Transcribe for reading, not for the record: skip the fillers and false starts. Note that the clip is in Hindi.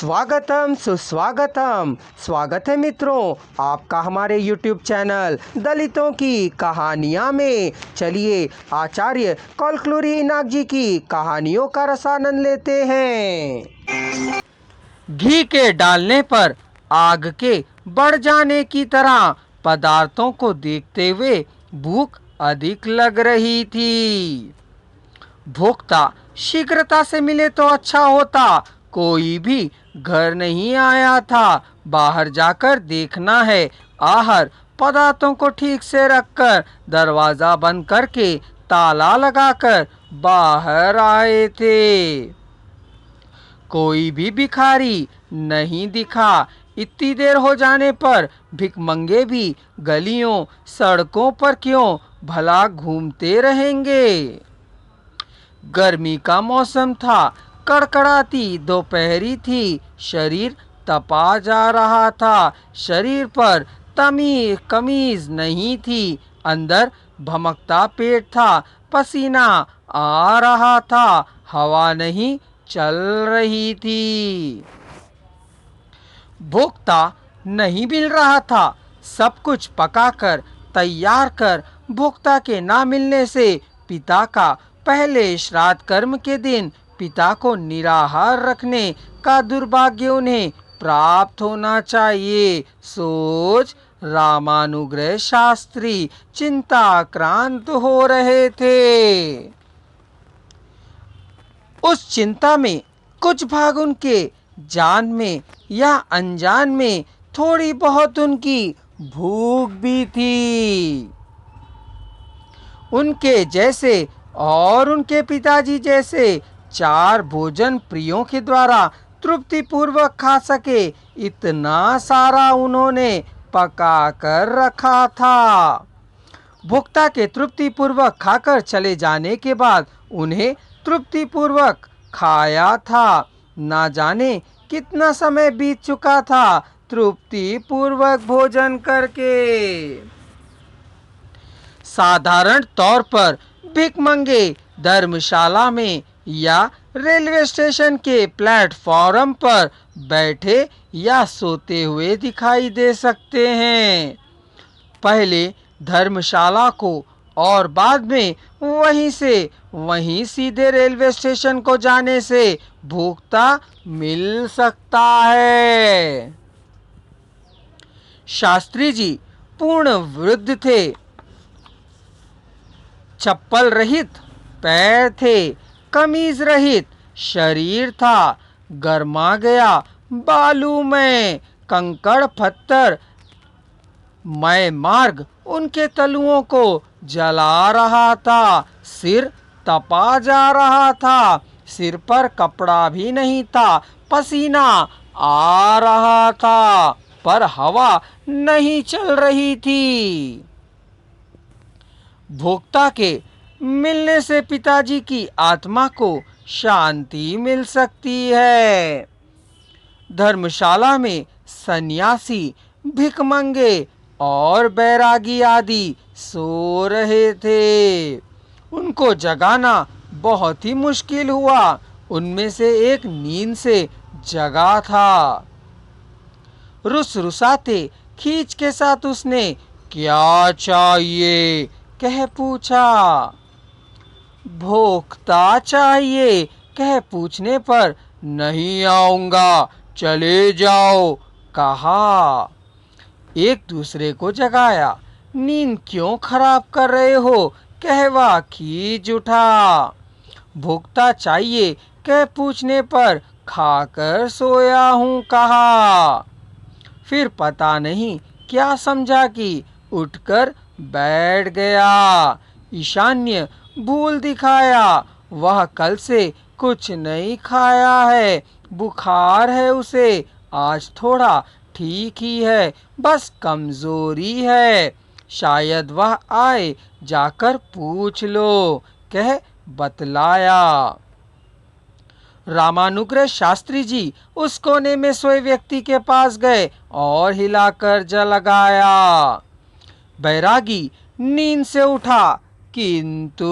स्वागतम सुस्वागतम। स्वागत है मित्रों आपका हमारे YouTube चैनल दलितों की कहानियाँ में। चलिए आचार्य कौलक्लुरी इनाक जी की कहानियों का रसानंद लेते हैं। घी के डालने पर आग के बढ़ जाने की तरह पदार्थों को देखते हुए भूख अधिक लग रही थी। भोक्ता शीघ्रता से मिले तो अच्छा होता। कोई भी घर नहीं आया था। बाहर जाकर देखना है। आहर पदार्थों को ठीक से रखकर दरवाजा बंद करके ताला लगाकर बाहर आए थे। कोई भी भिखारी नहीं दिखा। इतनी देर हो जाने पर भिखमंगे भी गलियों सड़कों पर क्यों भला घूमते रहेंगे। गर्मी का मौसम था। कड़कड़ाती दोपहरी थी। शरीर तपा जा रहा था। शरीर पर कमीज नहीं थी। अंदर भमकता पेट था। पसीना आ रहा था। हवा नहीं चल रही थी। भोक्ता नहीं मिल रहा था। सब कुछ पकाकर तैयार कर भोक्ता के ना मिलने से पिता का पहले श्राद्ध कर्म के दिन पिता को निराहार रखने का दुर्भाग्य उन्हें प्राप्त होना चाहिए। सोच रामानुग्रह शास्त्री चिंताक्रांत हो रहे थे। उस चिंता में कुछ भाग उनके जान में या अनजान में थोड़ी बहुत उनकी भूख भी थी। उनके जैसे और उनके पिताजी जैसे चार भोजन प्रियों के द्वारा तृप्ति पूर्वक खा सके इतना सारा उन्होंने पका कर रखा था। भोक्ता के तृप्ति पूर्वक खाकर चले जाने के बाद उन्हें तृप्ति पूर्वक खाया था। ना जाने कितना समय बीत चुका था तृप्ति पूर्वक भोजन करके। साधारण तौर पर भिखमंगे धर्मशाला में या रेलवे स्टेशन के प्लेटफॉर्म पर बैठे या सोते हुए दिखाई दे सकते हैं। पहले धर्मशाला को और बाद में वहीं सीधे रेलवे स्टेशन को जाने से भोक्ता मिल सकता है। शास्त्री जी पूर्ण वृद्ध थे। चप्पल रहित पैर थे। कमीज रहित शरीर था। गर्मा गया बालू में कंकड़ पत्थर मय मार्ग उनके तलुओं को जला रहा था। सिर तपा जा रहा था। सिर पर कपड़ा भी नहीं था। पसीना आ रहा था पर हवा नहीं चल रही थी। भोक्ता के मिलने से पिताजी की आत्मा को शांति मिल सकती है। धर्मशाला में सन्यासी भिखमंगे और बैरागी आदि सो रहे थे। उनको जगाना बहुत ही मुश्किल हुआ। उनमें से एक नींद से जगा था। रुसरुसाते खींच के साथ उसने क्या चाहिए कह पूछा। भोक्ता चाहिए कह पूछने पर नहीं आऊंगा चले जाओ कहा। एक दूसरे को जगाया। नींद क्यों खराब कर रहे हो कहवा खींच उठा। भोक्ता चाहिए कह पूछने पर खाकर सोया हूँ कहा। फिर पता नहीं क्या समझा कि उठकर बैठ गया। ईशान्य भूल दिखाया। वह कल से कुछ नहीं खाया है। बुखार है उसे। आज थोड़ा ठीक ही है बस कमजोरी है। शायद वह आए जाकर पूछ लो कह बतलाया। रामानुग्रह शास्त्री जी उस कोने में सोए व्यक्ति के पास गए और हिलाकर जगाया। बैरागी नींद से उठा किंतु